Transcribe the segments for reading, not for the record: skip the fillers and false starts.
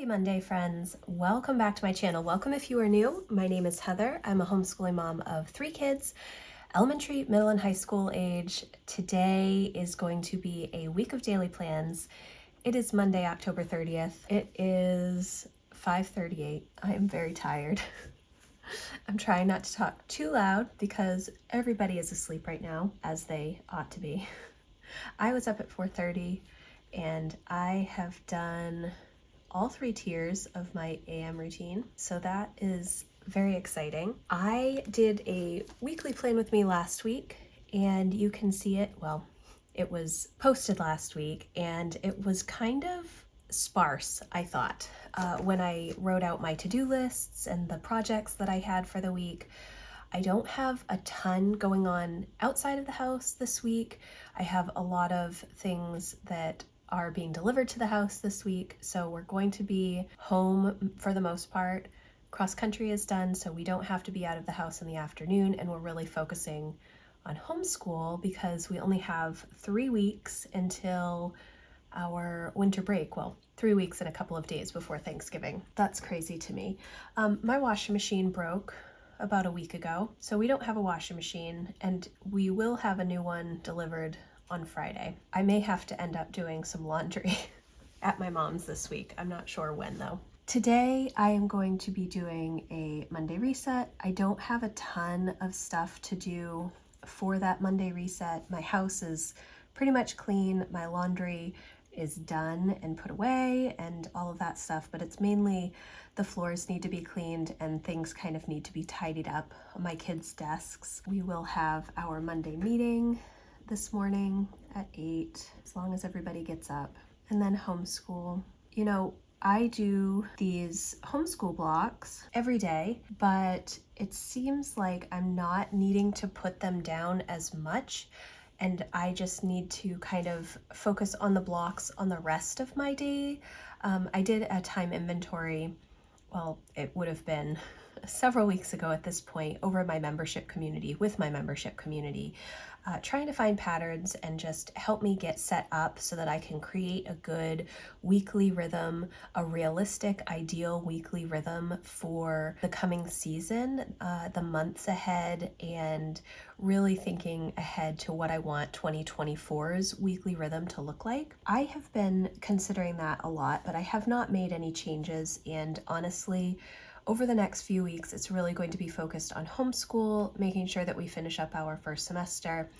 Happy Monday, friends. Welcome back to my channel. Welcome if you are new. My name is Heather. I'm a homeschooling mom of 3 kids, elementary, middle, and high school age. Today is going to be a week of daily plans. It is Monday, October 30th. It is 5:38. I am very tired. I'm trying not to talk too loud because everybody is asleep right now, as they ought to be. I was up at 4:30 and I have done all 3 tiers of my AM routine, so that is very exciting. I did a weekly plan with me last week, and you can see it. Well, it was posted last week, and it was kind of sparse, I thought. When I wrote out my to-do lists and the projects that I had for the week, I don't have a ton going on outside of the house this week. I have a lot of things that are being delivered to the house this week, so we're going to be home for the most part. Cross country is done, so we don't have to be out of the house in the afternoon, and we're really focusing on homeschool because we only have 3 weeks until our winter break. Well, 3 weeks and a couple of days before Thanksgiving. That's crazy to me. My washing machine broke about a week ago, so we don't have a washing machine, and we will have a new one delivered on Friday. I may have to end up doing some laundry at my mom's this week. I'm not sure when though. Today I am going to be doing a Monday reset. I don't have a ton of stuff to do for that Monday reset. My house is pretty much clean. My laundry is done and put away and all of that stuff, but it's mainly the floors need to be cleaned and things kind of need to be tidied up on my kids' desks. We will have our Monday meeting this morning at 8, as long as everybody gets up, and then homeschool. You know, I do these homeschool blocks every day, but it seems like I'm not needing to put them down as much, and I just need to kind of focus on the blocks on the rest of my day. I did a time inventory, well, it would have been several weeks ago at this point, over my membership community, with my membership community, trying to find patterns and just help me get set up so that I can create a good weekly rhythm, a realistic, ideal weekly rhythm for the coming season, the months ahead, and really thinking ahead to what I want 2024's weekly rhythm to look like. I have been considering that a lot, but I have not made any changes, and honestly, over the next few weeks, it's really going to be focused on homeschool, making sure that we finish up our first semester.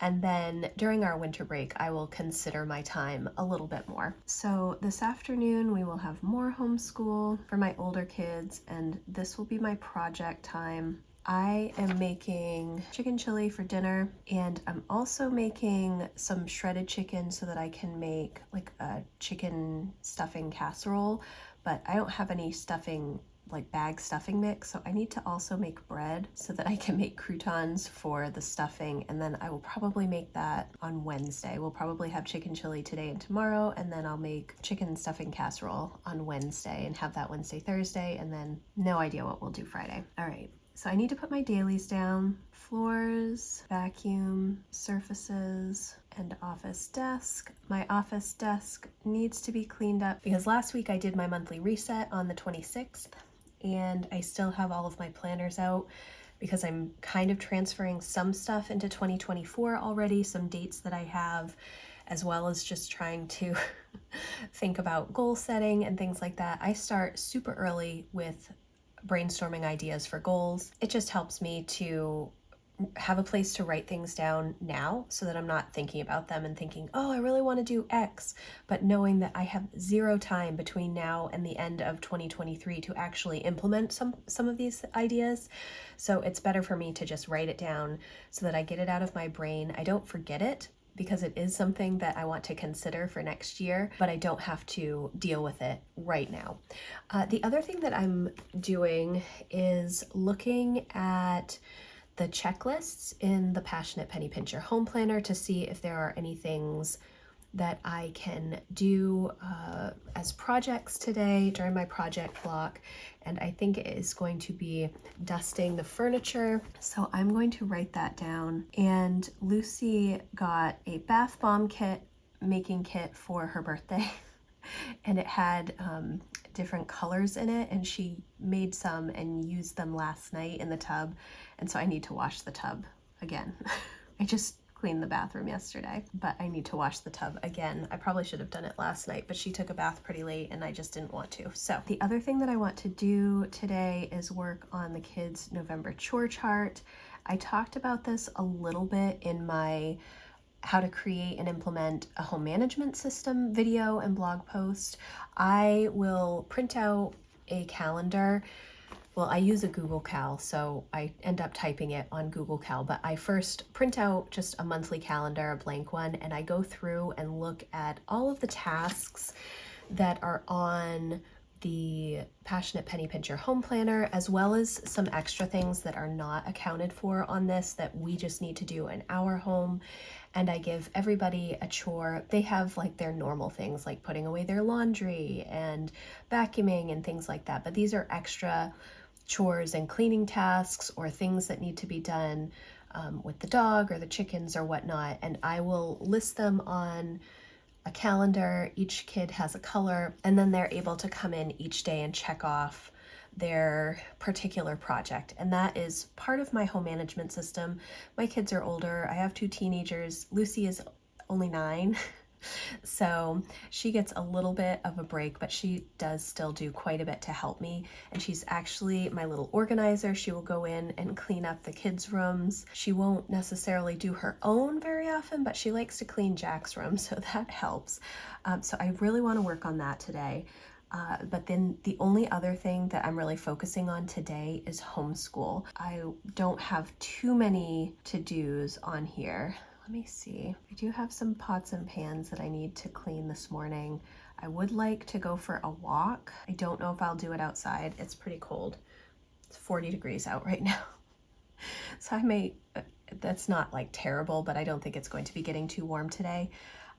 And then during our winter break, I will consider my time a little bit more. So this afternoon, we will have more homeschool for my older kids, and this will be my project time. I am making chicken chili for dinner, and I'm also making some shredded chicken so that I can make like a chicken stuffing casserole, but I don't have any stuffing, like bag stuffing mix, so I need to also make bread so that I can make croutons for the stuffing, and then I will probably make that on Wednesday. We'll probably have chicken chili today and tomorrow, and then I'll make chicken stuffing casserole on Wednesday and have that Wednesday, Thursday, and then no idea what we'll do Friday. All right, so I need to put my dailies down. Floors, vacuum, surfaces, and office desk. My office desk needs to be cleaned up because last week I did my monthly reset on the 26th, and I still have all of my planners out because I'm kind of transferring some stuff into 2024 already, some dates that I have, as well as just trying to think about goal setting and things like that. I start super early with brainstorming ideas for goals. It just helps me to have a place to write things down now so that I'm not thinking about them and thinking, oh, I really want to do X, but knowing that I have 0 time between now and the end of 2023 to actually implement some of these ideas. So it's better for me to just write it down so that I get it out of my brain. I don't forget it because it is something that I want to consider for next year, but I don't have to deal with it right now. The other thing that I'm doing is looking at the checklists in the Passionate Penny Pincher Home Planner to see if there are any things that I can do as projects today during my project block. And I think it is going to be dusting the furniture. So I'm going to write that down. And Lucy got a bath bomb kit, making kit for her birthday. and it had different colors in it, and she made some and used them last night in the tub, and so I need to wash the tub again. I just cleaned the bathroom yesterday, but I need to wash the tub again. I probably should have done it last night, but she took a bath pretty late and I just didn't want to. So the other thing that I want to do today is work on the kids' November chore chart. I talked about this a little bit in my how to create and implement a home management system video and blog post. I will print out a calendar. Well, I use a Google Cal, so I end up typing it on Google Cal, but I first print out just a monthly calendar, a blank one, and I go through and look at all of the tasks that are on the Passionate Penny Pincher home planner, as well as some extra things that are not accounted for on this that we just need to do in our home. And I give everybody a chore. They have like their normal things like putting away their laundry and vacuuming and things like that, but these are extra chores and cleaning tasks or things that need to be done with the dog or the chickens or whatnot, and I will list them on a calendar. Each kid has a color, and then they're able to come in each day and check off their particular project, and that is part of my home management system. My kids are older. I have 2 teenagers. Lucy is only 9. So she gets a little bit of a break, but she does still do quite a bit to help me. And she's actually my little organizer. She will go in and clean up the kids' rooms. She won't necessarily do her own very often, but she likes to clean Jack's room, so that helps. So I really want to work on that today. But then the only other thing that I'm really focusing on today is homeschool. I don't have too many to-dos on here. Let me see. I do have some pots and pans that I need to clean this morning. I would like to go for a walk. I don't know if I'll do it outside. It's pretty cold. It's 40 degrees out right now. So I may, that's not like terrible, but I don't think it's going to be getting too warm today.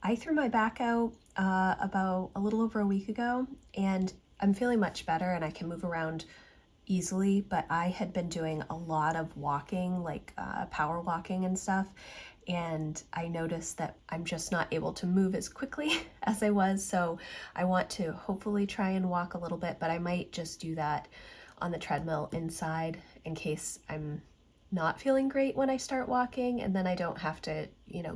I threw my back out about a little over a week ago, and I'm feeling much better and I can move around easily, but I had been doing a lot of walking, like power walking and stuff, and I noticed that I'm just not able to move as quickly as I was, so I want to hopefully try and walk a little bit, but I might just do that on the treadmill inside in case I'm not feeling great when I start walking, and then I don't have to,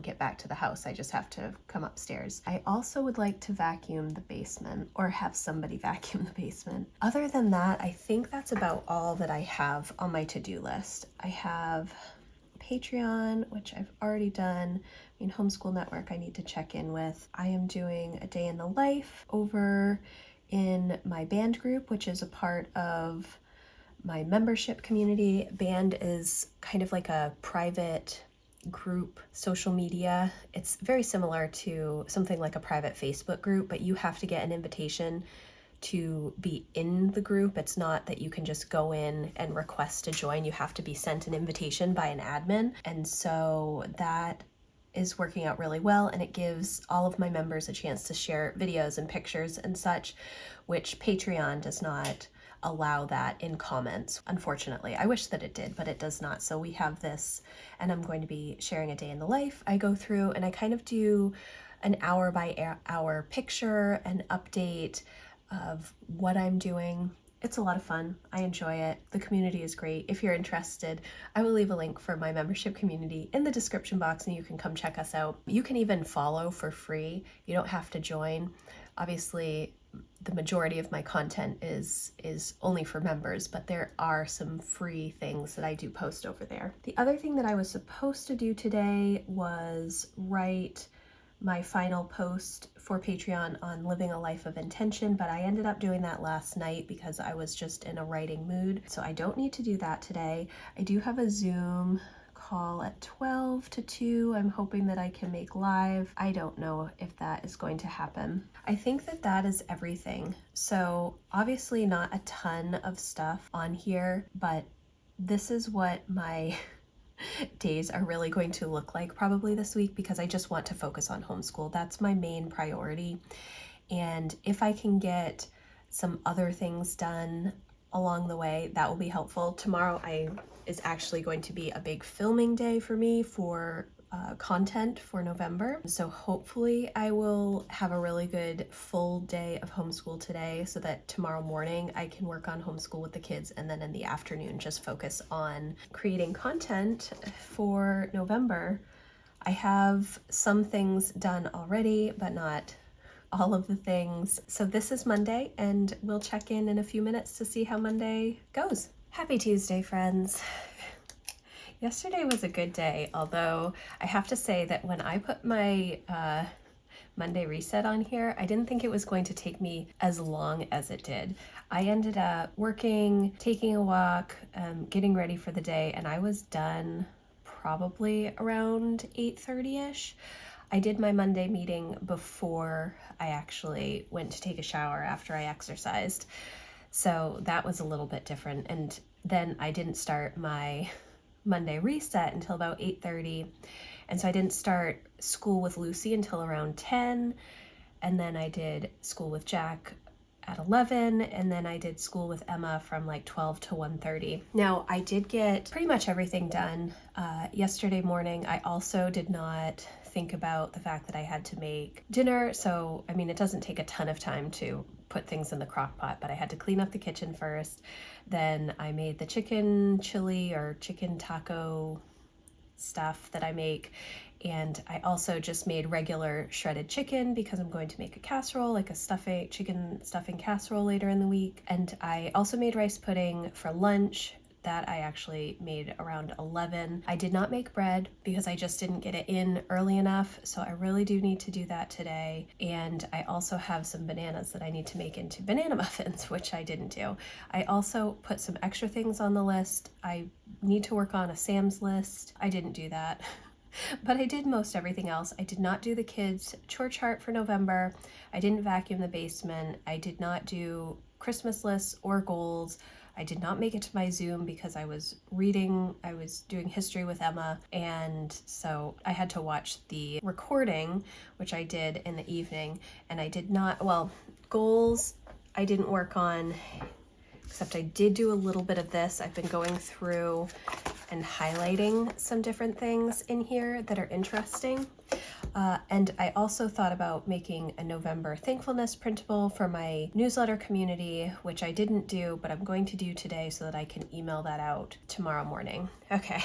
get back to the house. I just have to come upstairs. I also would like to vacuum the basement, or have somebody vacuum the basement. Other than that, I think that's about all that I have on my to-do list. I have Patreon, which I've already done. Homeschool Network I need to check in with. I am doing a day in the life over in my band group, which is a part of my membership community. Band is kind of like a private group social media. It's very similar to something like a private Facebook group, but you have to get an invitation to be in the group. It's not that you can just go in and request to join. You have to be sent an invitation by an admin. And so that is working out really well, and it gives all of my members a chance to share videos and pictures and such, which Patreon does not allow that in comments, unfortunately. I wish that it did, but it does not. So we have this, and I'm going to be sharing a day in the life. I go through and I kind of do an hour by hour picture and update of what I'm doing. It's a lot of fun. I enjoy it. The community is great. If you're interested, I will leave a link for my membership community in the description box, and you can come check us out. You can even follow for free. You don't have to join. Obviously, the majority of my content is only for members, but there are some free things that I do post over there. The other thing that I was supposed to do today was write my final post for Patreon on living a life of intention, but I ended up doing that last night because I was just in a writing mood. So I don't need to do that today. I do have a Zoom call at 12 to 2. I'm hoping that I can make live. I don't know if that is going to happen. I think that that is everything. So obviously not a ton of stuff on here, but this is what my days are really going to look like probably this week, because I just want to focus on homeschool. That's my main priority. And if I can get some other things done along the way, that will be helpful. Tomorrow is actually going to be a big filming day for me for content for November. So hopefully I will have a really good full day of homeschool today so that tomorrow morning I can work on homeschool with the kids, and then in the afternoon just focus on creating content for November. I have some things done already, but not all of the things. So this is Monday, and we'll check in a few minutes to see how Monday goes. Happy Tuesday, friends. Yesterday was a good day, although I have to say that when I put my Monday reset on here, I didn't think it was going to take me as long as it did. I ended up working, taking a walk, getting ready for the day, and I was done probably around 8:30ish. I did my Monday meeting before I actually went to take a shower after I exercised. So that was a little bit different. And then I didn't start my Monday reset until about 8:30. And so I didn't start school with Lucy until around 10. And then I did school with Jack at 11. And then I did school with Emma from like 12 to 1:30. Now I did get pretty much everything done yesterday morning. I also did not think about the fact that I had to make dinner. So, I mean, it doesn't take a ton of time to put things in the crock pot, but I had to clean up the kitchen first. Then I made the chicken chili or chicken taco stuff that I make. And I also just made regular shredded chicken because I'm going to make a casserole, like a chicken stuffing casserole later in the week. And I also made rice pudding for lunch. That I actually made around 11. I did not make bread because I just didn't get it in early enough, so I really do need to do that today. And I also have some bananas that I need to make into banana muffins, which I didn't do. I also put some extra things on the list. I need to work on a Sam's list. I didn't do that. But I did most everything else. I did not do the kids' chore chart for November. I didn't vacuum the basement. I did not do Christmas lists or goals. I did not make it to my Zoom because I was doing history with Emma, and so I had to watch the recording, which I did in the evening, and I did not, goals I didn't work on, except I did do a little bit of this. I've been going through and highlighting some different things in here that are interesting. And I also thought about making a November thankfulness printable for my newsletter community, which I didn't do, but I'm going to do today so that I can email that out tomorrow morning. Okay.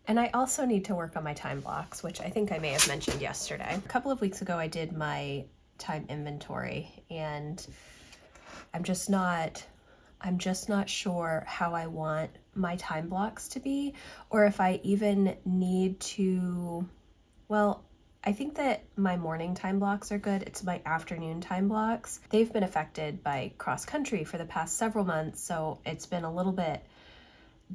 And I also need to work on my time blocks, which I think I may have mentioned yesterday. A couple of weeks ago, I did my time inventory, and I'm just not sure how I want my time blocks to be, or if I even need to, I think that my morning time blocks are good. It's my afternoon time blocks. They've been affected by cross country for the past several months, so it's been a little bit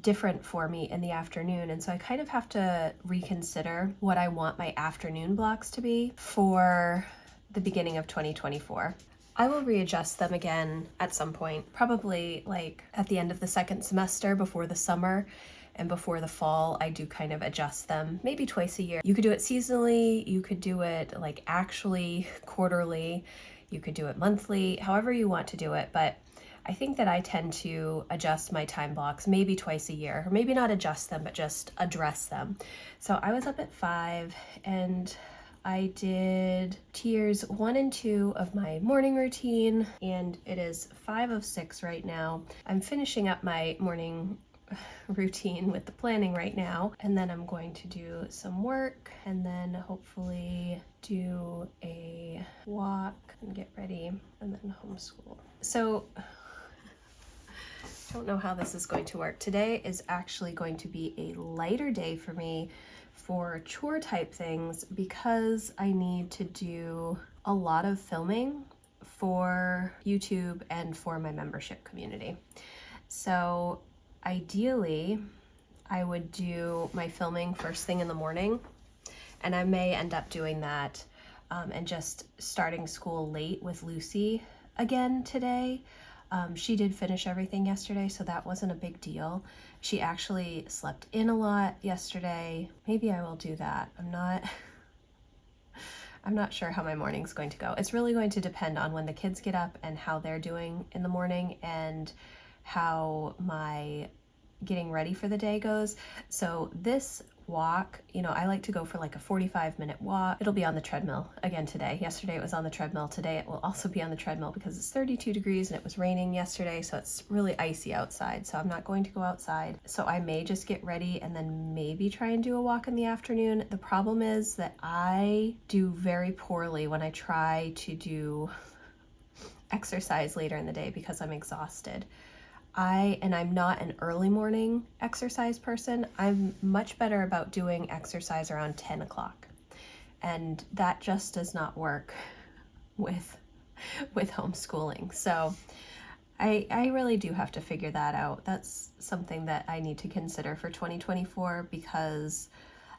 different for me in the afternoon. And so I kind of have to reconsider what I want my afternoon blocks to be for the beginning of 2024. I will readjust them again at some point, probably like at the end of the second semester before the summer and before the fall. I do kind of adjust them maybe twice a year. You could do it seasonally, you could do it like actually quarterly, you could do it monthly, however you want to do it. But I think that I tend to adjust my time blocks maybe twice a year, or maybe not adjust them, but just address them. So I was up at 5 and I did tiers 1 and 2 of my morning routine, and it is 5 of 6 right now. I'm finishing up my morning routine with the planning right now, and then I'm going to do some work and then hopefully do a walk and get ready and then homeschool. So I don't know how this is going to work. Today is actually going to be a lighter day for me for chore type things because I need to do a lot of filming for YouTube and for my membership community. So ideally, I would do my filming first thing in the morning, and I may end up doing that and just starting school late with Lucy again today. She did finish everything yesterday, so that wasn't a big deal. She actually slept in a lot yesterday. Maybe I will do that. I'm not sure how my morning's going to go. It's really going to depend on when the kids get up and how they're doing in the morning and how my getting ready for the day goes. So this walk. You know, I like to go for like a 45-minute walk. It'll be on the treadmill again today. Yesterday it was on the treadmill. Today it will also be on the treadmill because it's 32 degrees and it was raining yesterday, so it's really icy outside. So I'm not going to go outside. So I may just get ready and then maybe try and do a walk in the afternoon. The problem is that I do very poorly when I try to do exercise later in the day because I'm exhausted. I'm not an early morning exercise person. I'm much better about doing exercise around 10 o'clock. And that just does not work with homeschooling. So I really do have to figure that out. That's something that I need to consider for 2024 because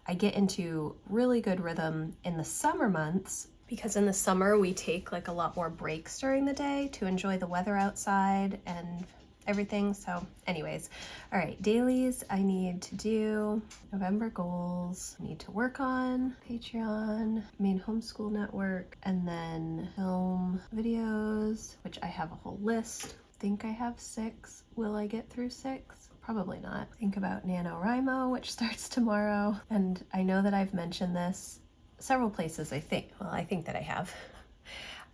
I get into really good rhythm in the summer months, because in the summer we take like a lot more breaks during the day to enjoy the weather outside and everything. So anyways, all right, dailies I need to do, November goals, I need to work on Patreon, main homeschool network, and then film videos, which I have a whole list. I think I have 6. Will I get through 6? Probably not. Think about NaNoWriMo, which starts tomorrow. And I know that I've mentioned this several places, I think that I have.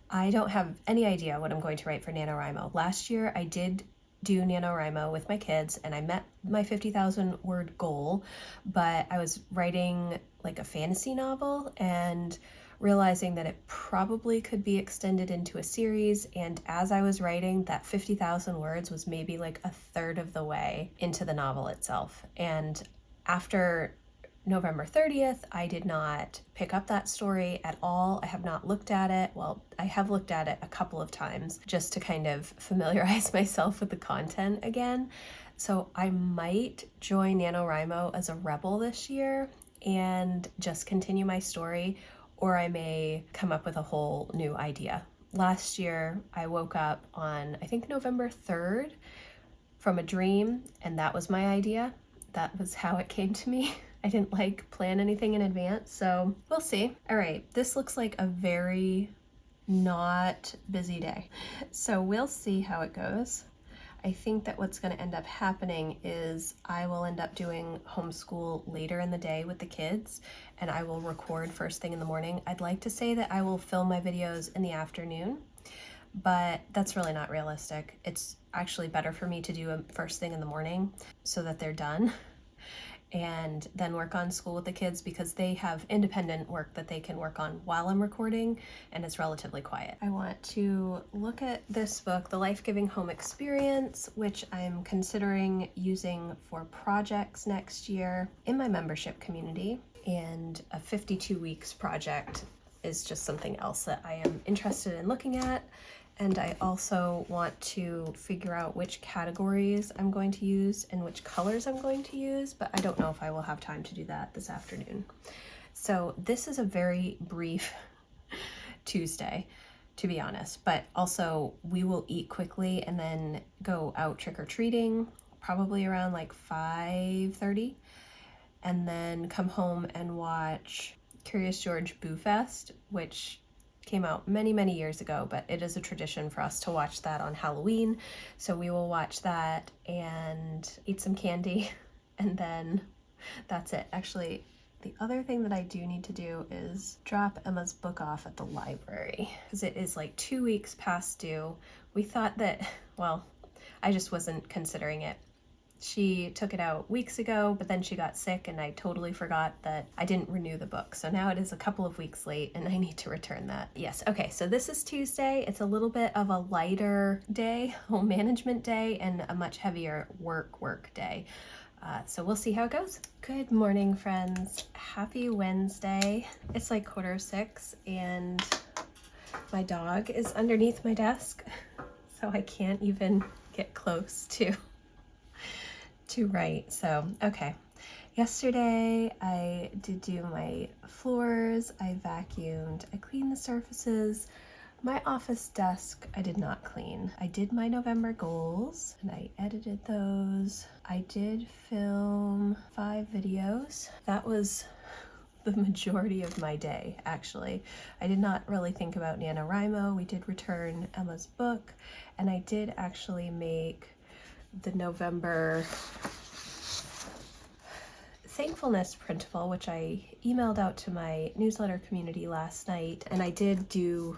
I don't have any idea what I'm going to write for NaNoWriMo. Last year I did do NaNoWriMo with my kids and I met my 50,000 word goal, but I was writing like a fantasy novel and realizing that it probably could be extended into a series. And as I was writing, that 50,000 words was maybe like a third of the way into the novel itself. And after November 30th, I did not pick up that story at all. I have not looked at it. Well, I have looked at it a couple of times just to kind of familiarize myself with the content again. So I might join NaNoWriMo as a rebel this year and just continue my story, or I may come up with a whole new idea. Last year, I woke up on, I think, November 3rd from a dream, and that was my idea. That was how it came to me. I didn't plan anything in advance, so we'll see. All right, this looks like a very not busy day. So we'll see how it goes. I think that what's going to end up happening is I will end up doing homeschool later in the day with the kids, and I will record first thing in the morning. I'd like to say that I will film my videos in the afternoon, but that's really not realistic. It's actually better for me to do them first thing in the morning so that they're done, and then work on school with the kids because they have independent work that they can work on while I'm recording, and it's relatively quiet. I want to look at this book, The Life-Giving Home Experience, which I'm considering using for projects next year in my membership community, and a 52 weeks project is just something else that I am interested in looking at. And I also want to figure out which categories I'm going to use and which colors I'm going to use, but I don't know if I will have time to do that this afternoon. So this is a very brief Tuesday, to be honest, but also we will eat quickly and then go out trick-or-treating, probably around like 5:30, and then come home and watch Curious George Boo Fest, which came out many, many years ago, but it is a tradition for us to watch that on Halloween. So we will watch that and eat some candy, and then that's it. Actually, the other thing that I do need to do is drop Emma's book off at the library because it is like 2 weeks past due. We thought that, well, I just wasn't considering it. She took it out weeks ago, but then she got sick and I totally forgot that I didn't renew the book. So now it is a couple of weeks late and I need to return that. Yes, okay, so this is Tuesday. It's a little bit of a lighter day, home management day, and a much heavier work day. So we'll see how it goes. Good morning, friends. Happy Wednesday. It's like 5:45 and my dog is underneath my desk, so I can't even get close to write. So, okay. Yesterday I did do my floors, I vacuumed, I cleaned the surfaces. My office desk I did not clean. I did my November goals and I edited those. I did film 5 videos. That was the majority of my day, actually. I did not really think about NaNoWriMo. We did return Emma's book, and I did actually make the November thankfulness printable, which I emailed out to my newsletter community last night, and I did do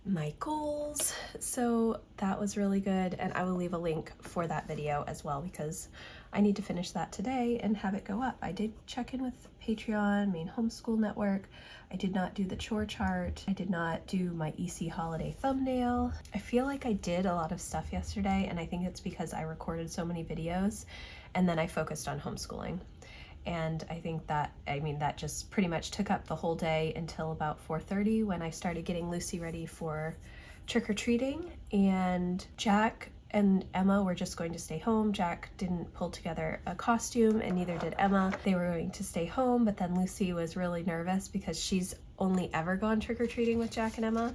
my goals, so that was really good, and I will leave a link for that video as well because I need to finish that today and have it go up. I did check in with Patreon, Maine Homeschool Network. I did not do the chore chart. I did not do my EC holiday thumbnail. I feel like I did a lot of stuff yesterday, and I think it's because I recorded so many videos and then I focused on homeschooling. And I think that, that just pretty much took up the whole day until about 4:30 when I started getting Lucy ready for trick-or-treating. And Jack and Emma were just going to stay home. Jack didn't pull together a costume and neither did Emma. They were going to stay home, but then Lucy was really nervous because she's only ever gone trick-or-treating with Jack and Emma.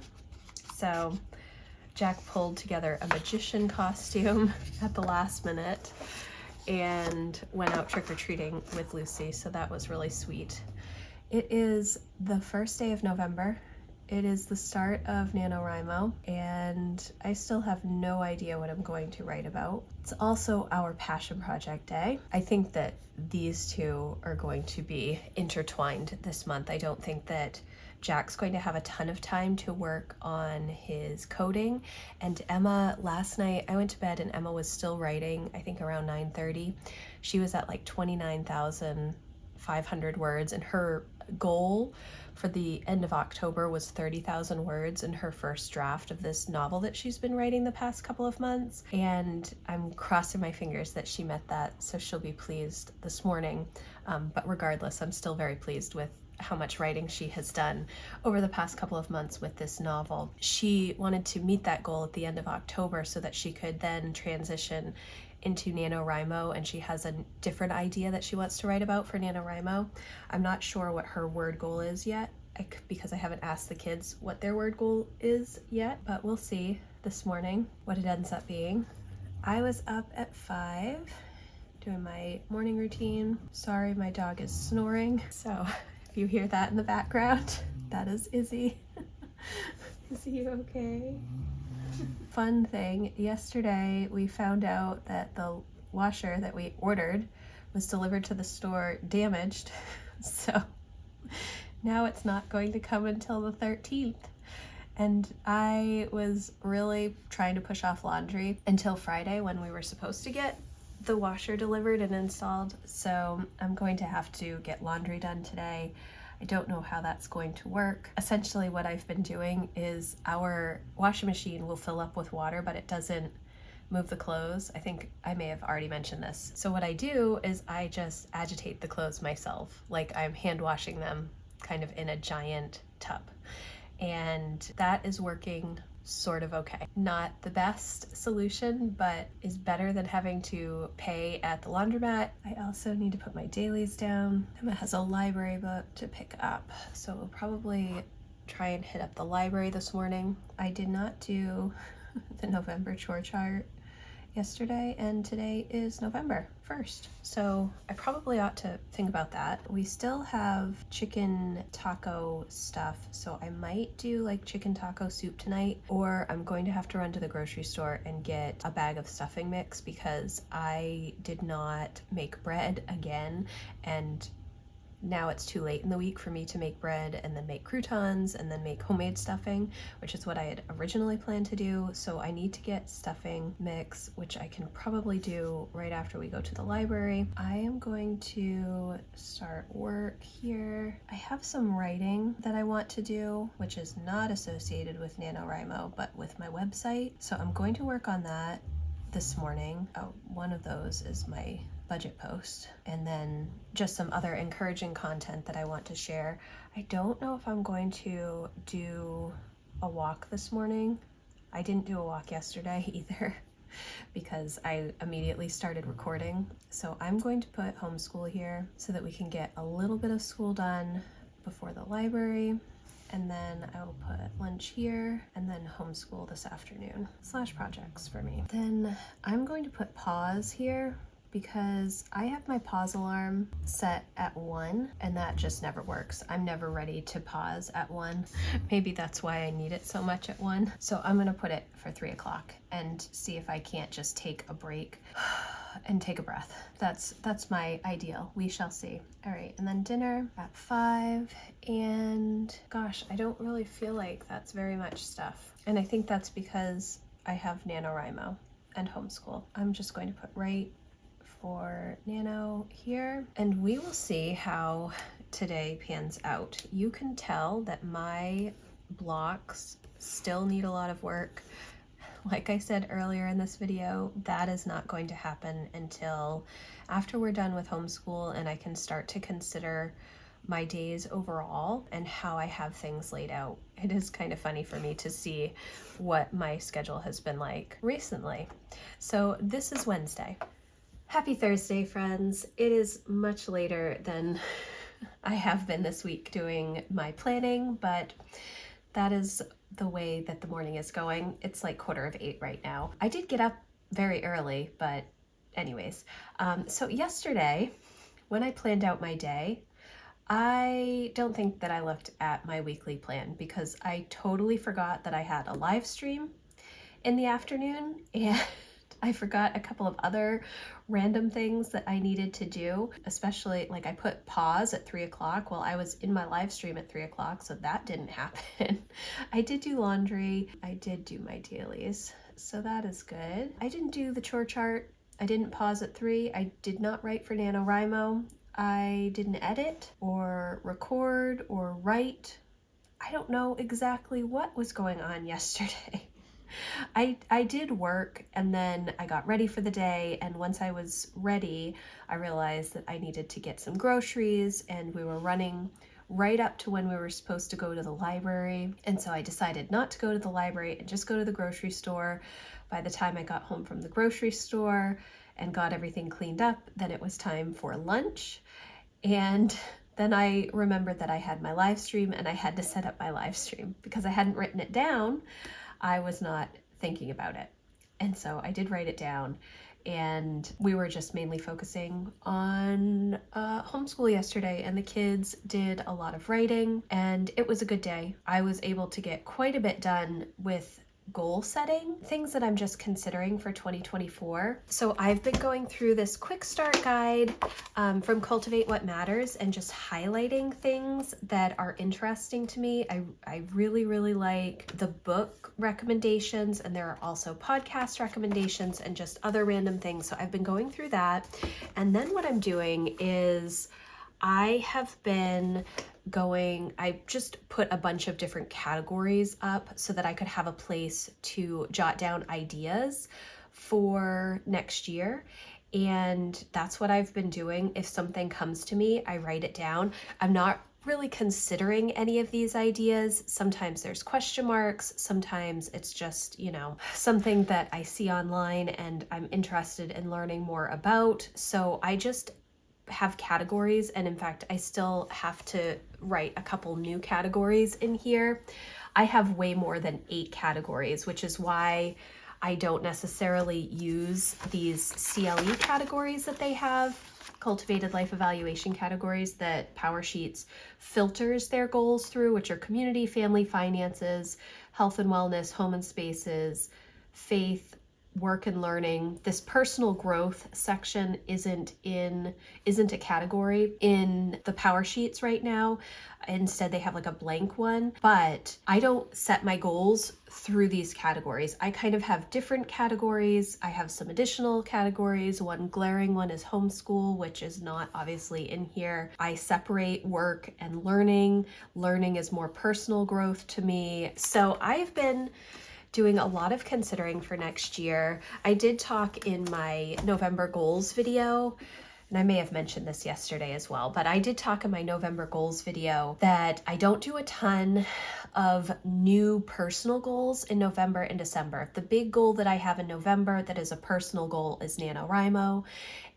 So Jack pulled together a magician costume at the last minute and went out trick-or-treating with Lucy, so that was really sweet. It is the first day of November. It is the start of NaNoWriMo, and I still have no idea what I'm going to write about. It's also our passion project day. I think that these two are going to be intertwined this month. I don't think that Jack's going to have a ton of time to work on his coding, and Emma, last night I went to bed and Emma was still writing, I think around 9:30. She was at like 29,500 words, and her goal for the end of October was 30,000 words in her first draft of this novel that she's been writing the past couple of months, and I'm crossing my fingers that she met that, so she'll be pleased this morning. But regardless, I'm still very pleased with how much writing she has done over the past couple of months with this novel. She wanted to meet that goal at the end of October so that she could then transition into NaNoWriMo, and she has a different idea that she wants to write about for NaNoWriMo. I'm not sure what her word goal is yet because I haven't asked the kids what their word goal is yet, but we'll see this morning what it ends up being. I was up at 5 doing my morning routine. Sorry, my dog is snoring, so if you hear that in the background, that is Izzy. Is he okay? Fun thing, yesterday we found out that the washer that we ordered was delivered to the store damaged, so now it's not going to come until the 13th. And I was really trying to push off laundry until Friday when we were supposed to get the washer delivered and installed, so I'm going to have to get laundry done today. I don't know how that's going to work. Essentially what I've been doing is our washing machine will fill up with water, but it doesn't move the clothes. I think I may have already mentioned this. So what I do is I just agitate the clothes myself, like I'm hand washing them kind of in a giant tub. And that is working sort of okay. Not the best solution, but is better than having to pay at the laundromat. I also need to put my dailies down. Emma has a library book to pick up, so we'll probably try and hit up the library this morning. I did not do the November chore chart yesterday, and today is November 1st, so I probably ought to think about that. We still have chicken taco stuff, so I might do like chicken taco soup tonight, or I'm going to have to run to the grocery store and get a bag of stuffing mix because I did not make bread again, and now it's too late in the week for me to make bread and then make croutons and then make homemade stuffing, which is what I had originally planned to do. So I need to get stuffing mix, which I can probably do right after we go to the library. I am going to start work here. I have some writing that I want to do, which is not associated with NaNoWriMo, but with my website. So I'm going to work on that this morning. Oh, one of those is my budget post, and then just some other encouraging content that I want to share. I don't know if I'm going to do a walk this morning. I didn't do a walk yesterday either because I immediately started recording. So I'm going to put homeschool here so that we can get a little bit of school done before the library. And then I will put lunch here and then homeschool this afternoon / projects for me. Then I'm going to put pause here because I have my pause alarm set at 1 and that just never works. I'm never ready to pause at 1. Maybe that's why I need it so much at 1. So I'm gonna put it for 3 o'clock and see if I can't just take a break. and take a breath. That's my ideal. We shall see. All right, and then dinner at 5, and gosh, I don't really feel like that's very much stuff. And I think that's because I have NaNoWriMo and homeschool. I'm just going to put right for Nano here, and we will see how today pans out. You can tell that my blocks still need a lot of work. Like I said earlier in this video, that is not going to happen until after we're done with homeschool and I can start to consider my days overall and how I have things laid out. It is kind of funny for me to see what my schedule has been like recently. So this is Wednesday. Happy Thursday, friends. It is much later than I have been this week doing my planning, but that is the way that the morning is going. It's like 7:45 right now. I did get up very early, but anyways. So yesterday, when I planned out my day, I don't think that I looked at my weekly plan because I totally forgot that I had a live stream in the afternoon, and I forgot a couple of other random things that I needed to do, especially like I put pause at 3 o'clock while I was in my live stream at 3 o'clock, so that didn't happen. I did do laundry. I did do my dailies, so that is good. I didn't do the chore chart. I didn't pause at 3. I did not write for NaNoWriMo. I didn't edit or record or write. I don't know exactly what was going on yesterday. I did work, and then I got ready for the day, and once I was ready, I realized that I needed to get some groceries, and we were running right up to when we were supposed to go to the library, and so I decided not to go to the library and just go to the grocery store. By the time I got home from the grocery store and got everything cleaned up, then it was time for lunch, and then I remembered that I had my live stream, and I had to set up my live stream because I hadn't written it down. I was not thinking about it. And so I did write it down, and we were just mainly focusing on homeschool yesterday, and the kids did a lot of writing, and it was a good day. I was able to get quite a bit done with goal setting, things that I'm just considering for 2024. So I've been going through this quick start guide from Cultivate What Matters and just highlighting things that are interesting to me. I really, really like the book recommendations, and there are also podcast recommendations and just other random things. So I've been going through that. And then what I'm doing is I just put a bunch of different categories up so that I could have a place to jot down ideas for next year. And that's what I've been doing. If something comes to me, I write it down. I'm not really considering any of these ideas. Sometimes there's question marks. Sometimes it's just, something that I see online and I'm interested in learning more about. So I just have categories, and in fact I still have to write a couple new categories in here. I have way more than 8 categories, which is why I don't necessarily use these CLE categories that they have, Cultivated Life Evaluation categories, that PowerSheets filters their goals through, which are community, family, finances, health and wellness, home and spaces, faith, work and learning. This personal growth section isn't a category in the PowerSheets right now. Instead, they have like a blank one, but I don't set my goals through these categories. I kind of have different categories. I have some additional categories. One glaring one is homeschool, which is not obviously in here. I separate work and learning. Learning is more personal growth to me. So I've been doing a lot of considering for next year. I did talk in my November goals video, and I may have mentioned this yesterday as well, but I did talk in my November goals video that I don't do a ton of new personal goals in November and December. The big goal that I have in November that is a personal goal is NaNoWriMo.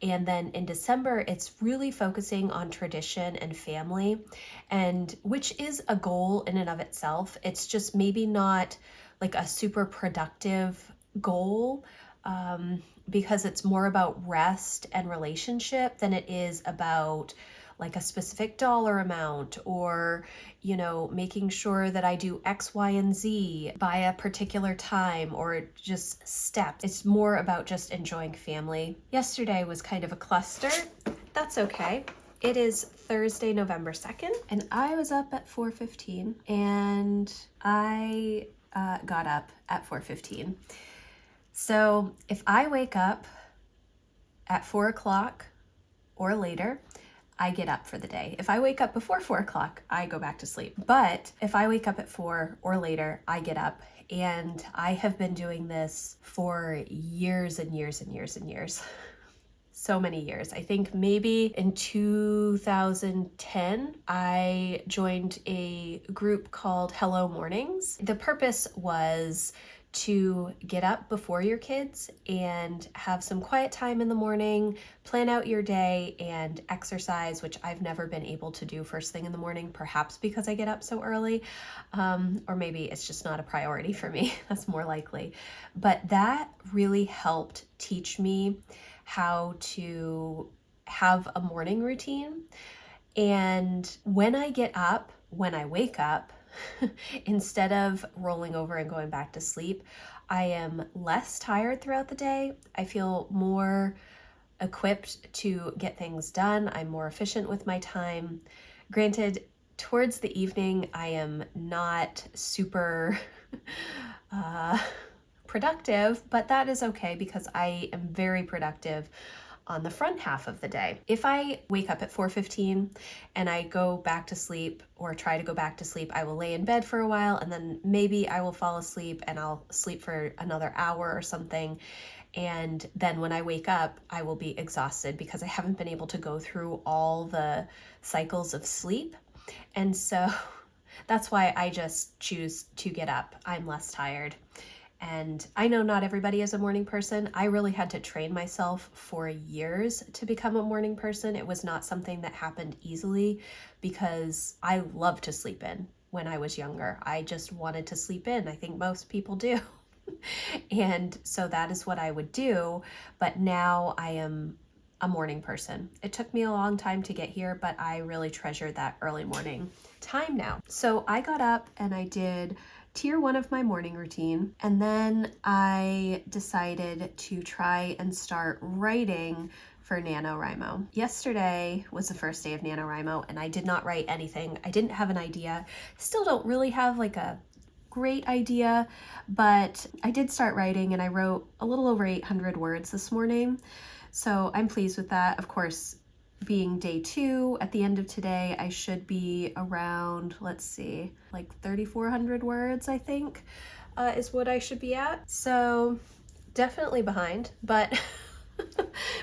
And then in December, it's really focusing on tradition and family, and which is a goal in and of itself. It's just maybe not like a super productive goal, because it's more about rest and relationship than it is about like a specific dollar amount, or, making sure that I do X, Y, and Z by a particular time, or just steps. It's more about just enjoying family. Yesterday was kind of a cluster. That's okay. It is Thursday, November 2nd, and I was up at 4:15, and I got up at 4:15. So if I wake up at 4 o'clock or later, I get up for the day. If I wake up before 4 o'clock, I go back to sleep. But if I wake up at 4 or later, I get up. And I have been doing this for years and years and years and years. So many years. I think maybe in 2010, I joined a group called Hello Mornings. The purpose was to get up before your kids and have some quiet time in the morning, plan out your day, and exercise, which I've never been able to do first thing in the morning, perhaps because I get up so early, or maybe it's just not a priority for me. That's more likely. But that really helped teach me how to have a morning routine. And when I get up, when I wake up, instead of rolling over and going back to sleep, I am less tired throughout the day. I feel more equipped to get things done. I'm more efficient with my time. Granted, towards the evening, I am not super productive, but that is okay because I am very productive on the front half of the day. If I wake up at 4:15 and I go back to sleep or try to go back to sleep, I will lay in bed for a while and then maybe I will fall asleep and I'll sleep for another hour or something. And then when I wake up, I will be exhausted because I haven't been able to go through all the cycles of sleep. And so that's why I just choose to get up. I'm less tired. And I know not everybody is a morning person. I really had to train myself for years to become a morning person. It was not something that happened easily because I loved to sleep in when I was younger. I just wanted to sleep in. I think most people do. And so that is what I would do. But now I am a morning person. It took me a long time to get here, but I really treasure that early morning time now. So I got up and I did tier 1 of my morning routine, and then I decided to try and start writing for NaNoWriMo. Yesterday was the first day of NaNoWriMo, and I did not write anything. I didn't have an idea. Still don't really have like a great idea, but I did start writing, and I wrote a little over 800 words this morning. So I'm pleased with that. Of course, being day 2, at the end of today, I should be around, let's see, like 3,400 words, I think, is what I should be at. So definitely behind, but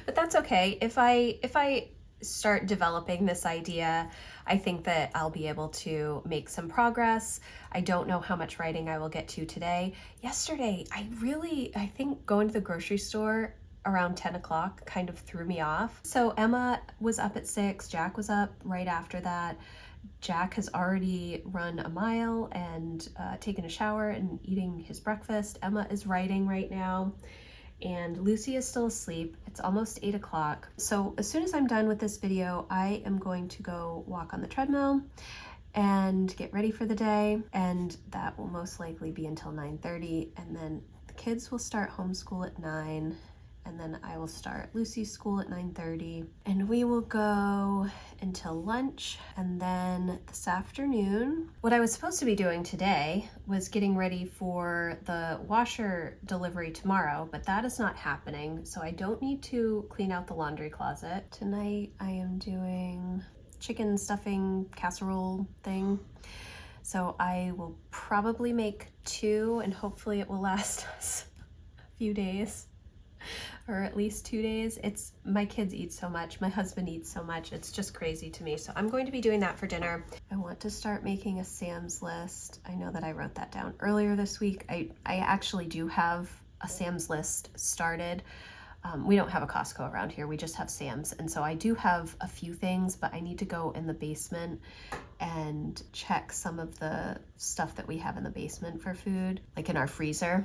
but that's okay. If I start developing this idea, I think that I'll be able to make some progress. I don't know how much writing I will get to today. Yesterday, I think going to the grocery store around 10 o'clock kind of threw me off. So Emma was up at 6, Jack was up right after that. Jack has already run a mile and taken a shower and eating his breakfast. Emma is writing right now, and Lucy is still asleep. It's almost 8 o'clock. So as soon as I'm done with this video, I am going to go walk on the treadmill and get ready for the day, and that will most likely be until 9:30, and then the kids will start homeschool at 9, and then I will start Lucy's school at 9:30, and we will go until lunch. And then this afternoon, what I was supposed to be doing today was getting ready for the washer delivery tomorrow, but that is not happening, so I don't need to clean out the laundry closet. Tonight I am doing chicken stuffing casserole thing, so I will probably make 2, and hopefully it will last us a few days, or at least 2 days. My kids eat so much, my husband eats so much, it's just crazy to me. So I'm going to be doing that for dinner. I want to start making a Sam's list. I know that I wrote that down earlier this week. I actually do have a Sam's list started. We don't have a Costco around here, we just have Sam's. And so I do have a few things, but I need to go in the basement and check some of the stuff that we have in the basement for food, like in our freezer.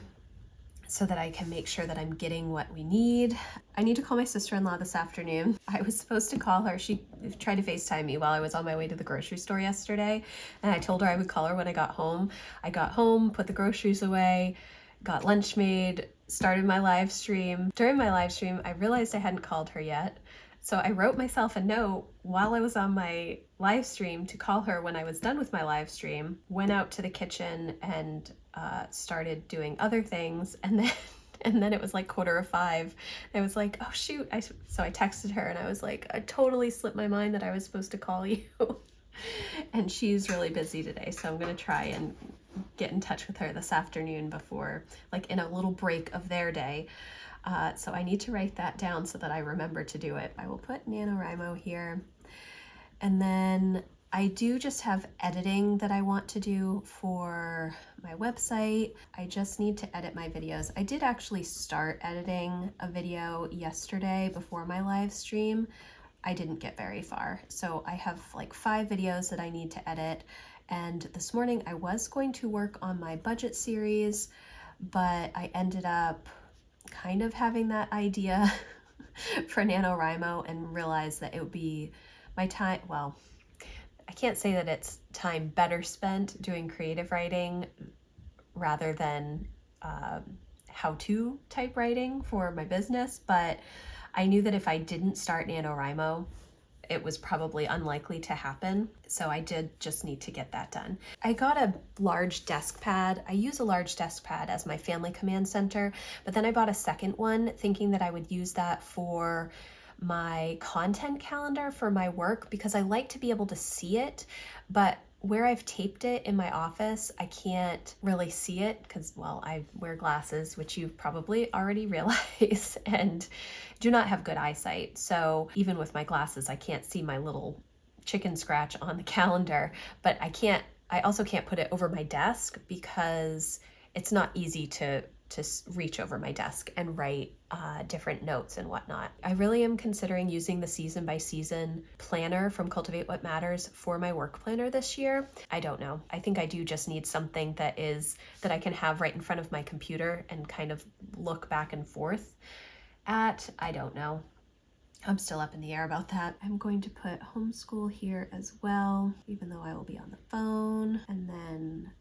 so that I can make sure that I'm getting what we need. I need to call my sister-in-law this afternoon. I was supposed to call her. She tried to FaceTime me while I was on my way to the grocery store yesterday, and I told her I would call her when I got home. I got home, put the groceries away, got lunch made, started my live stream. During my live stream, I realized I hadn't called her yet. So I wrote myself a note while I was on my live stream to call her when I was done with my live stream, went out to the kitchen and started doing other things, and then it was like 4:45. I was like, oh shoot. So I texted her and I was like, I totally slipped my mind that I was supposed to call you. And she's really busy today, so I'm gonna try and get in touch with her this afternoon before, like in a little break of their day. So I need to write that down so that I remember to do it. I will put NaNoWriMo here. And then I do just have editing that I want to do for my website. I just need to edit my videos. I did actually start editing a video yesterday before my live stream. I didn't get very far. So I have like 5 videos that I need to edit. And this morning I was going to work on my budget series, but I ended up kind of having that idea for NaNoWriMo and realized that it would be my time, well, I can't say that it's time better spent doing creative writing rather than how-to type writing for my business, but I knew that if I didn't start NaNoWriMo, it was probably unlikely to happen. So I did just need to get that done. I got a large desk pad. I use a large desk pad as my family command center, but then I bought a second one thinking that I would use that for my content calendar for my work because I like to be able to see it, but where I've taped it in my office, I can't really see it because, well, I wear glasses, which you've probably already realized, and do not have good eyesight. So even with my glasses, I can't see my little chicken scratch on the calendar, but I also can't put it over my desk because it's not easy to reach over my desk and write different notes and whatnot. I really am considering using the season by season planner from Cultivate What Matters for my work planner this year. I don't know. I think I do just need something that I can have right in front of my computer and kind of look back and forth at. I don't know. I'm still up in the air about that. I'm going to put homeschool here as well, even though I will be on the phone, and then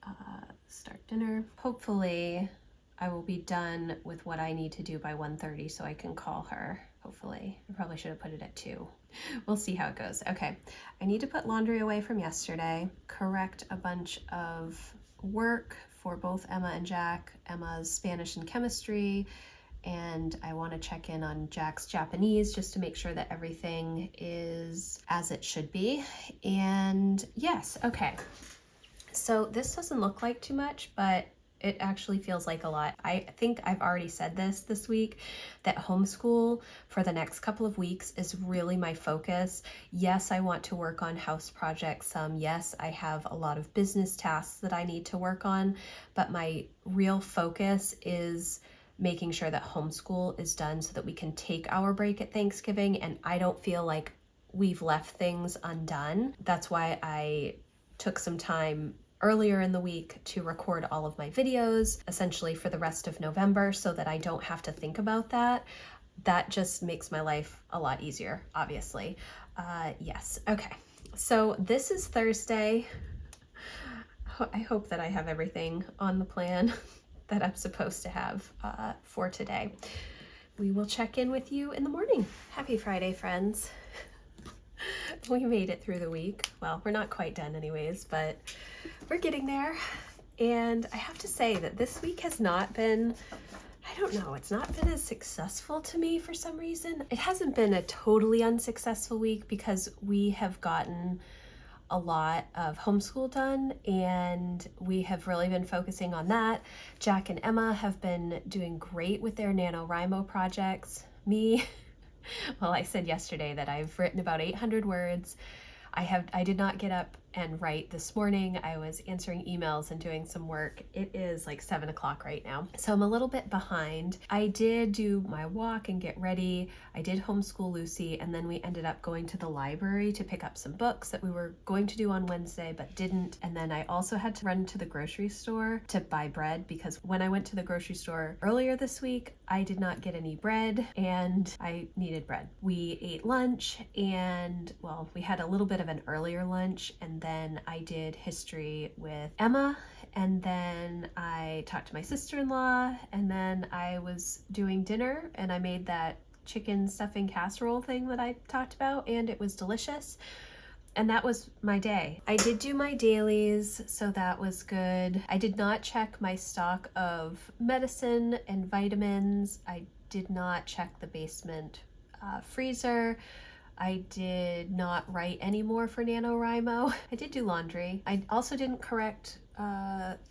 start dinner. Hopefully I will be done with what I need to do by 1:30 so I can call her, hopefully. I probably should have put it at 2. We'll see how it goes. Okay, I need to put laundry away from yesterday, correct a bunch of work for both Emma and Jack, Emma's Spanish and chemistry, and I want to check in on Jack's Japanese just to make sure that everything is as it should be. And yes, okay. So this doesn't look like too much, but it actually feels like a lot. I think I've already said this week, that homeschool for the next couple of weeks is really my focus. Yes, I want to work on house projects some. Yes, I have a lot of business tasks that I need to work on, but my real focus is making sure that homeschool is done so that we can take our break at Thanksgiving and I don't feel like we've left things undone. That's why I took some time earlier in the week to record all of my videos, essentially for the rest of November, so that I don't have to think about that. That just makes my life a lot easier, obviously. Yes, okay. So this is Thursday. I hope that I have everything on the plan that I'm supposed to have for today. We will check in with you in the morning. Happy Friday, friends. We made it through the week. Well, we're not quite done anyways, but we're getting there. And I have to say that this week has not been, I don't know, it's not been as successful to me for some reason. It hasn't been a totally unsuccessful week because we have gotten a lot of homeschool done and we have really been focusing on that. Jack and Emma have been doing great with their NaNoWriMo projects. Me, well, I said yesterday that I've written about 800 words. I did not get up and write this morning. I was answering emails and doing some work. It is like 7 o'clock right now, so I'm a little bit behind. I did do my walk and get ready. I did homeschool Lucy, and then we ended up going to the library to pick up some books that we were going to do on Wednesday but didn't. And then I also had to run to the grocery store to buy bread, because when I went to the grocery store earlier this week, I did not get any bread and I needed bread. We ate lunch, and well, we had a little bit of an earlier lunch, and then I did history with Emma, and then I talked to my sister-in-law, and then I was doing dinner, and I made that chicken stuffing casserole thing that I talked about, and it was delicious. And that was my day. I did do my dailies, so that was good. I did not check my stock of medicine and vitamins. I did not check the basement freezer. I did not write any more for NaNoWriMo. I did do laundry. I also didn't correct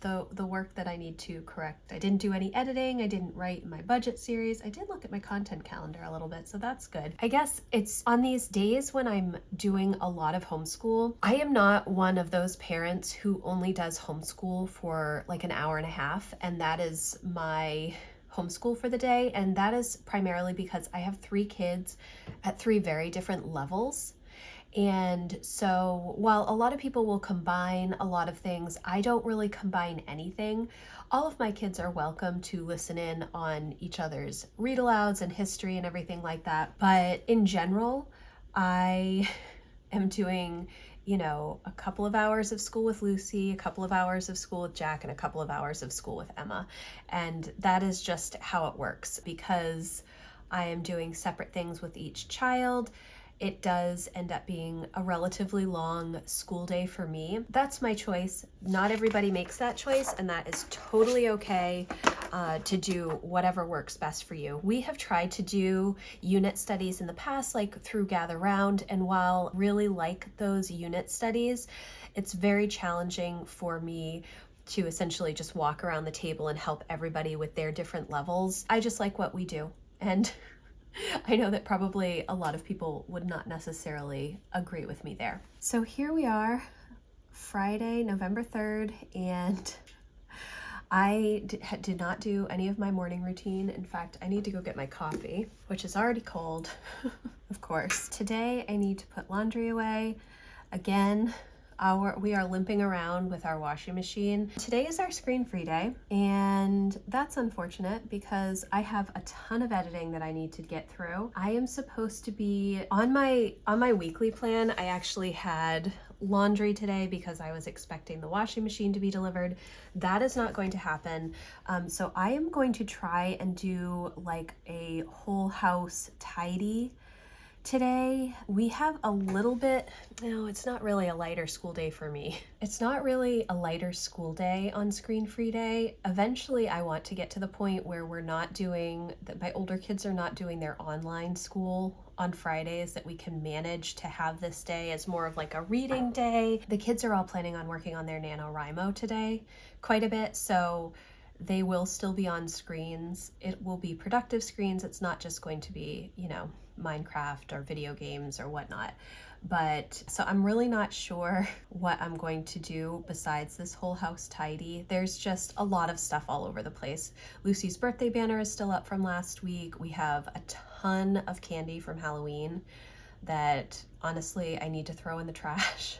the work that I need to correct. I didn't do any editing. I didn't write my budget series. I did look at my content calendar a little bit, so that's good. I guess it's on these days when I'm doing a lot of homeschool. I am not one of those parents who only does homeschool for like an hour and a half, and that is my homeschool for the day. And that is primarily because I have 3 kids at 3 very different levels. And so while a lot of people will combine a lot of things, I don't really combine anything. All of my kids are welcome to listen in on each other's read alouds and history and everything like that. But in general, I am doing, a couple of hours of school with Lucy, a couple of hours of school with Jack, and a couple of hours of school with Emma. And that is just how it works, because I am doing separate things with each child. It does end up being a relatively long school day for me. That's my choice. Not everybody makes that choice, and that is totally okay to do whatever works best for you. We have tried to do unit studies in the past, like through Gather Round, and while I really like those unit studies, it's very challenging for me to essentially just walk around the table and help everybody with their different levels. I just like what we do. And I know that probably a lot of people would not necessarily agree with me there. So here we are, Friday, November 3rd, and I did not do any of my morning routine. In fact, I need to go get my coffee, which is already cold, of course. Today, I need to put laundry away. Again, we are limping around with our washing machine. Today is our screen-free day, and that's unfortunate because I have a ton of editing that I need to get through. I am supposed to be on my weekly plan. I actually had laundry today because I was expecting the washing machine to be delivered. That is not going to happen. So I am going to try and do like a whole house tidy today. We have a little bit, no, it's not really a lighter school day for me. It's not really a lighter school day on screen-free day. Eventually, I want to get to the point where my older kids are not doing their online school on Fridays, that we can manage to have this day as more of like a reading day. The kids are all planning on working on their NaNoWriMo today quite a bit, so they will still be on screens. It will be productive screens. It's not just going to be, Minecraft or video games or whatnot. But so I'm really not sure what I'm going to do besides this whole house tidy. There's just a lot of stuff all over the place. Lucy's birthday banner is still up from last week. We have a ton of candy from Halloween that honestly I need to throw in the trash,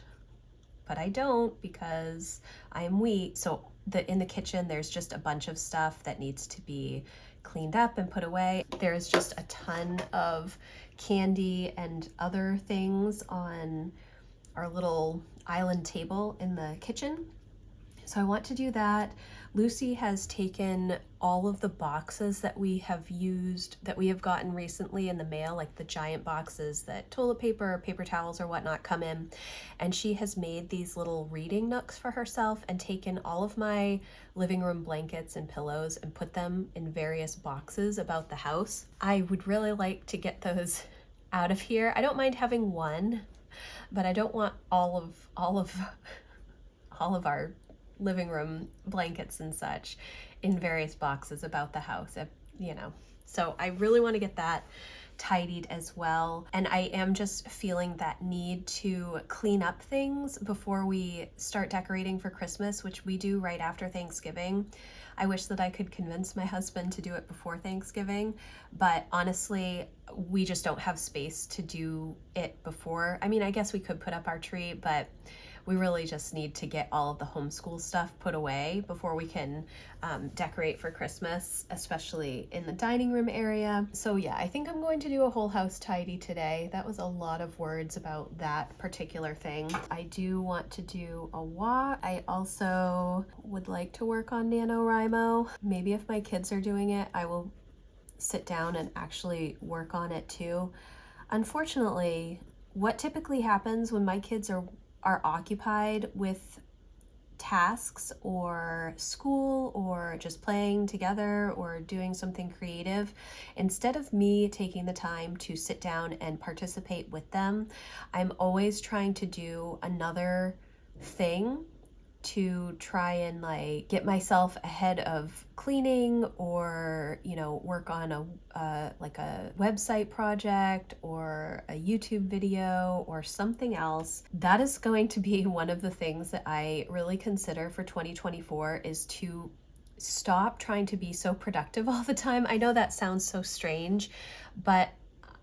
but I don't because I am weak. So in the kitchen, there's just a bunch of stuff that needs to be cleaned up and put away. There's just a ton of candy and other things on our little island table in the kitchen. So I want to do that. Lucy has taken all of the boxes that we have gotten recently in the mail, like the giant boxes that toilet paper or paper towels or whatnot come in, and she has made these little reading nooks for herself and taken all of my living room blankets and pillows and put them in various boxes about the house. I would really like to get those out of here. I don't mind having one, but I don't want all of our living room blankets and such in various boxes about the house, So I really want to get that tidied as well. And I am just feeling that need to clean up things before we start decorating for Christmas, which we do right after Thanksgiving. I wish that I could convince my husband to do it before Thanksgiving, but honestly, we just don't have space to do it before. I mean, I guess we could put up our tree, but we really just need to get all of the homeschool stuff put away before we can decorate for Christmas, especially in the dining room area. So yeah, I think I'm going to do a whole house tidy today. That was a lot of words about that particular thing. I do want to do a walk. I also would like to work on NaNoWriMo. Maybe if my kids are doing it, I will sit down and actually work on it too. Unfortunately, what typically happens when my kids are occupied with tasks or school or just playing together or doing something creative, instead of me taking the time to sit down and participate with them, I'm always trying to do another thing to try and like get myself ahead of cleaning, or work on a website project or a YouTube video or something else. That is going to be one of the things that I really consider for 2024, is to stop trying to be so productive all the time. I know that sounds so strange, but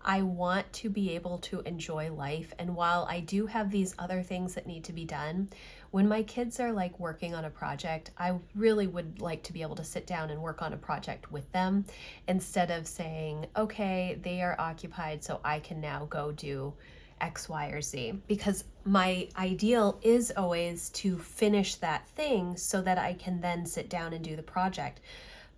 I want to be able to enjoy life. And while I do have these other things that need to be done, when my kids are like working on a project, I really would like to be able to sit down and work on a project with them, instead of saying, okay, they are occupied, so I can now go do X, Y, or Z. Because my ideal is always to finish that thing so that I can then sit down and do the project.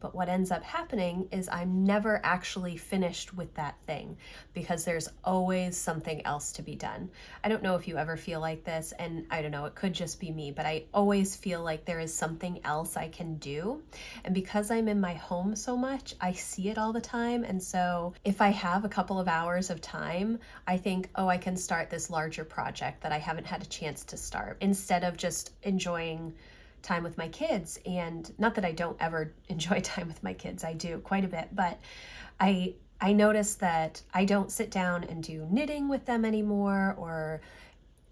But what ends up happening is I'm never actually finished with that thing, because there's always something else to be done. I don't know if you ever feel like this, and I don't know, it could just be me, but I always feel like there is something else I can do. And because I'm in my home so much, I see it all the time. And so if I have a couple of hours of time, I think, oh, I can start this larger project that I haven't had a chance to start, instead of just enjoying time with my kids. And not that I don't ever enjoy time with my kids, I do quite a bit, but I notice that I don't sit down and do knitting with them anymore, or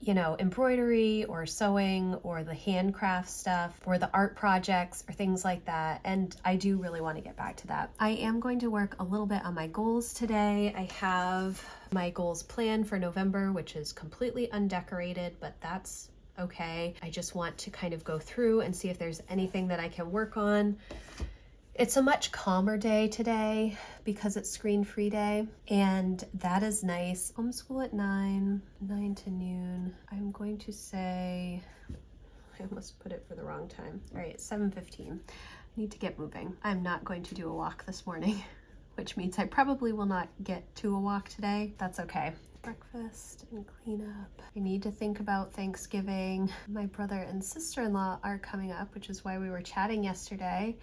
embroidery or sewing or the handcraft stuff or the art projects or things like that. And I do really want to get back to that. I am going to work a little bit on my goals today. I have my goals planned for November, which is completely undecorated, but that's okay. I just want to kind of go through and see if there's anything that I can work on. It's a much calmer day today because it's screen-free day, and that is nice. Homeschool at 9 to noon. I'm going to say, I almost put it for the wrong time. All right, it's 7:15. I need to get moving. I'm not going to do a walk this morning, which means I probably will not get to a walk today. That's okay. Breakfast and clean up. I need to think about Thanksgiving. My brother and sister-in-law are coming up, which is why we were chatting yesterday,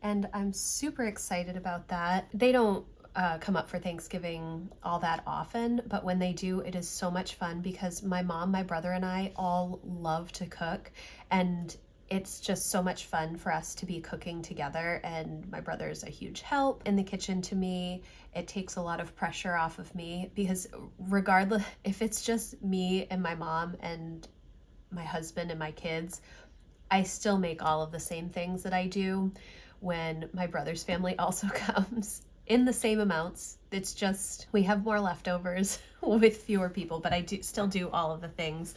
and I'm super excited about that. They don't come up for Thanksgiving all that often, but when they do, it is so much fun, because my mom, my brother, and I all love to cook, and it's just so much fun for us to be cooking together. And my brother is a huge help in the kitchen to me. It takes a lot of pressure off of me, because regardless, if it's just me and my mom and my husband and my kids, I still make all of the same things that I do when my brother's family also comes, in the same amounts. It's just, we have more leftovers with fewer people, but I still do all of the things.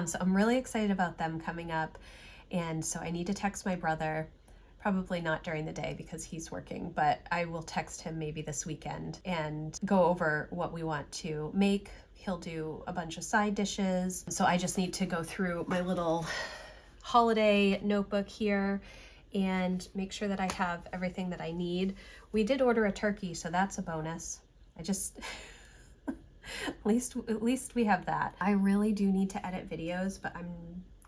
So I'm really excited about them coming up. And so I need to text my brother, probably not during the day because he's working, but I will text him maybe this weekend and go over what we want to make. He'll do a bunch of side dishes. So I just need to go through my little holiday notebook here and make sure that I have everything that I need. We did order a turkey, so that's a bonus. I just, at least we have that. I really do need to edit videos, but I'm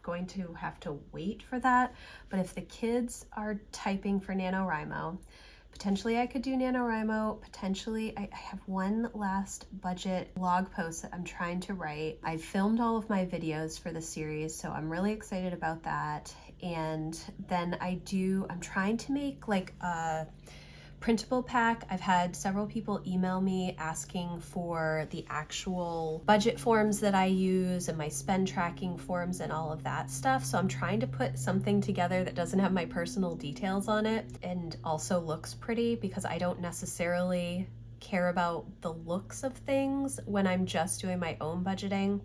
going to have to wait for that. But if the kids are typing for NaNoWriMo, potentially I could do NaNoWriMo. Potentially I have one last budget blog post that I'm trying to write. I filmed all of my videos for the series, so I'm really excited about that. And then I'm trying to make like a printable pack. I've had several people email me asking for the actual budget forms that I use and my spend tracking forms and all of that stuff. So I'm trying to put something together that doesn't have my personal details on it and also looks pretty, because I don't necessarily care about the looks of things when I'm just doing my own budgeting.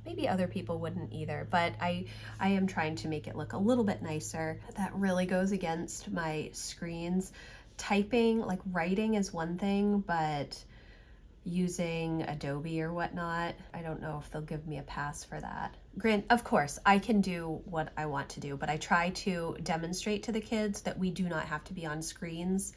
Maybe other people wouldn't either, but I am trying to make it look a little bit nicer. That really goes against my screens. Typing, like writing is one thing, but using Adobe or whatnot, I don't know if they'll give me a pass for that. Of course, I can do what I want to do, but I try to demonstrate to the kids that we do not have to be on screens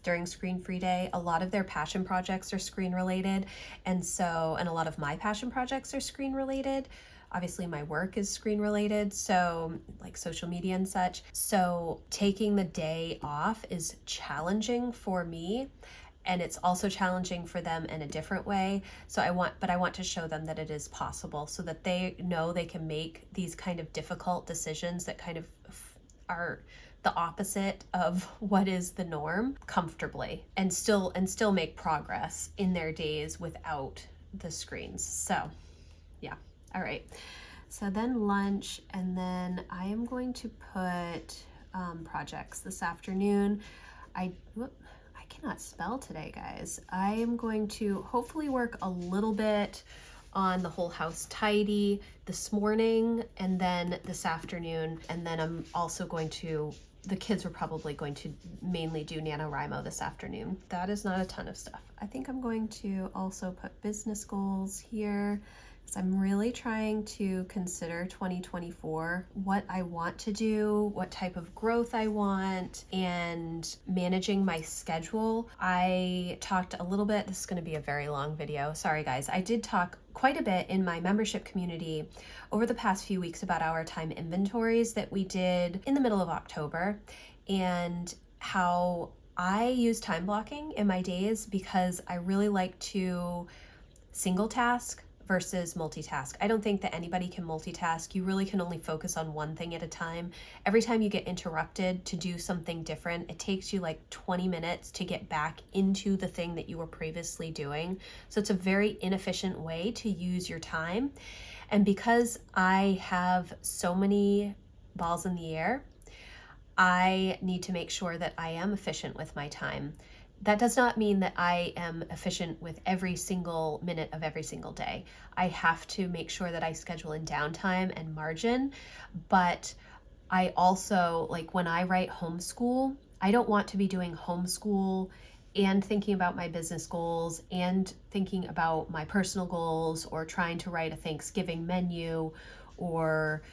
during Screen Free Day. A lot of their passion projects are screen related, and a lot of my passion projects are screen related. Obviously my work is screen related, so like social media and such. So taking the day off is challenging for me, and it's also challenging for them in a different way. So I want to show them that it is possible, so that they know they can make these kind of difficult decisions that kind of are the opposite of what is the norm comfortably, and still make progress in their days without the screens. So yeah. All right. So then lunch, and then I am going to put projects this afternoon. I cannot spell today, guys. I am going to hopefully work a little bit on the whole house tidy this morning and then this afternoon. And then I'm also going to, the kids are probably going to mainly do NaNoWriMo this afternoon. That is not a ton of stuff. I think I'm going to also put business goals here, because I'm really trying to consider 2024, what I want to do, what type of growth I want, and managing my schedule. I talked a little bit, this is going to be a very long video. Sorry guys. I did talk quite a bit in my membership community over the past few weeks about our time inventories that we did in the middle of October, and how I use time blocking in my days because I really like to single task versus multitask. I don't think that anybody can multitask. You really can only focus on one thing at a time. Every time you get interrupted to do something different, it takes you like 20 minutes to get back into the thing that you were previously doing. So it's a very inefficient way to use your time. And because I have so many balls in the air, I need to make sure that I am efficient with my time. That does not mean that I am efficient with every single minute of every single day. I have to make sure that I schedule in downtime and margin, but I also, like when I write homeschool, I don't want to be doing homeschool and thinking about my business goals and thinking about my personal goals, or trying to write a Thanksgiving menu or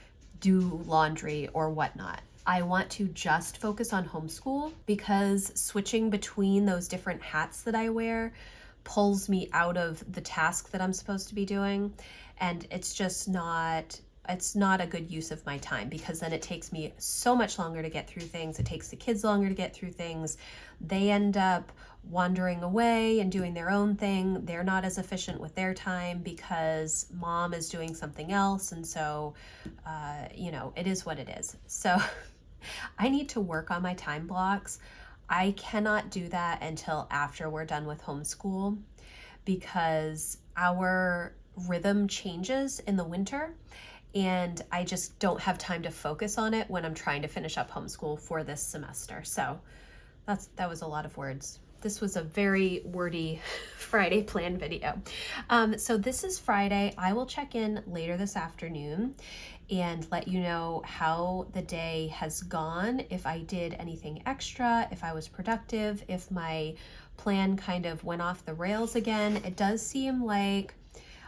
do laundry or whatnot. I want to just focus on homeschool, because switching between those different hats that I wear pulls me out of the task that I'm supposed to be doing. And it's just not, it's not a good use of my time, because then it takes me so much longer to get through things. It takes the kids longer to get through things. They end up wandering away and doing their own thing. They're not as efficient with their time because mom is doing something else. And so, it is what it is. So I need to work on my time blocks. I cannot do that until after we're done with homeschool, because our rhythm changes in the winter and I just don't have time to focus on it when I'm trying to finish up homeschool for this semester. So that was a lot of words. This was a very wordy Friday plan video. So this is Friday. I will check in later this afternoon and let you know how the day has gone, if I did anything extra, if I was productive, if my plan kind of went off the rails again. It does seem like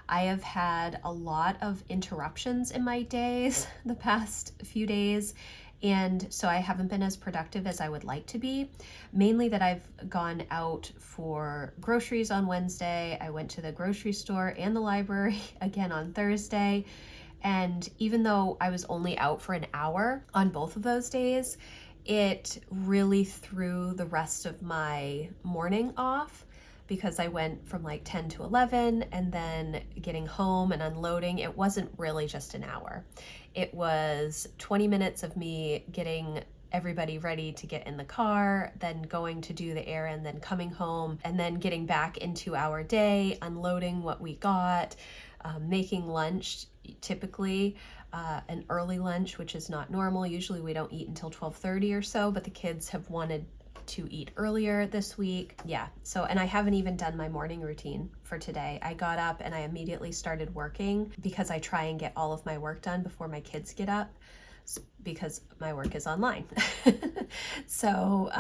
I have had a lot of interruptions in my days the past few days, and so I haven't been as productive as I would like to be. Mainly that I've gone out for groceries on Wednesday. I went to the grocery store and the library again on Thursday. And even though I was only out for an hour on both of those days, it really threw the rest of my morning off, because I went from like 10 to 11 and then getting home and unloading. It wasn't really just an hour. It was 20 minutes of me getting everybody ready to get in the car, then going to do the errand, then coming home, and then getting back into our day, unloading what we got, making lunch, typically an early lunch, which is not normal. Usually we don't eat until 12:30 or so, but the kids have wanted to eat earlier this week. Yeah, so, and I haven't even done my morning routine for today. I got up and I immediately started working because I try and get all of my work done before my kids get up, because my work is online. So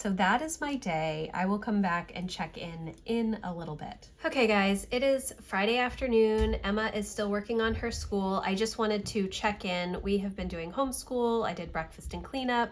that is my day. I will come back and check in a little bit. Okay guys, it is Friday afternoon. Emma is still working on her school. I just wanted to check in. We have been doing homeschool. I did breakfast and cleanup.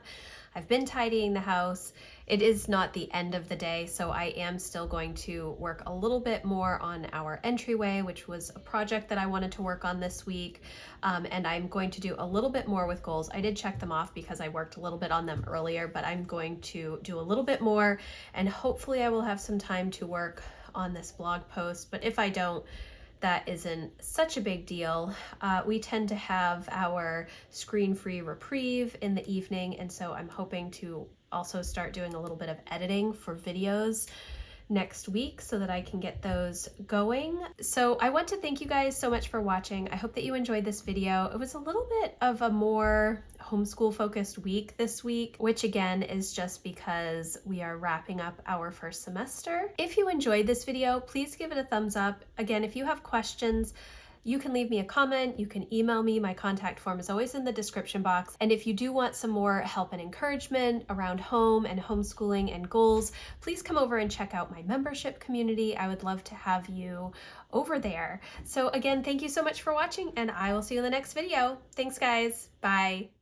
I've been tidying the house. It is not the end of the day, so I am still going to work a little bit more on our entryway, which was a project that I wanted to work on this week. And I'm going to do a little bit more with goals. I did check them off because I worked a little bit on them earlier, but I'm going to do a little bit more, and hopefully I will have some time to work on this blog post. But if I don't, that isn't such a big deal. We tend to have our screen-free reprieve in the evening, and so I'm hoping to also start doing a little bit of editing for videos next week so that I can get those going. So I want to thank you guys so much for watching. I hope that you enjoyed this video. It was a little bit of a more homeschool focused week this week, which again is just because we are wrapping up our first semester. If you enjoyed this video, please give it a thumbs up. Again, if you have questions, you can leave me a comment, you can email me, my contact form is always in the description box. And if you do want some more help and encouragement around home and homeschooling and goals, please come over and check out my membership community. I would love to have you over there. So again, thank you so much for watching, and I will see you in the next video. Thanks guys, bye.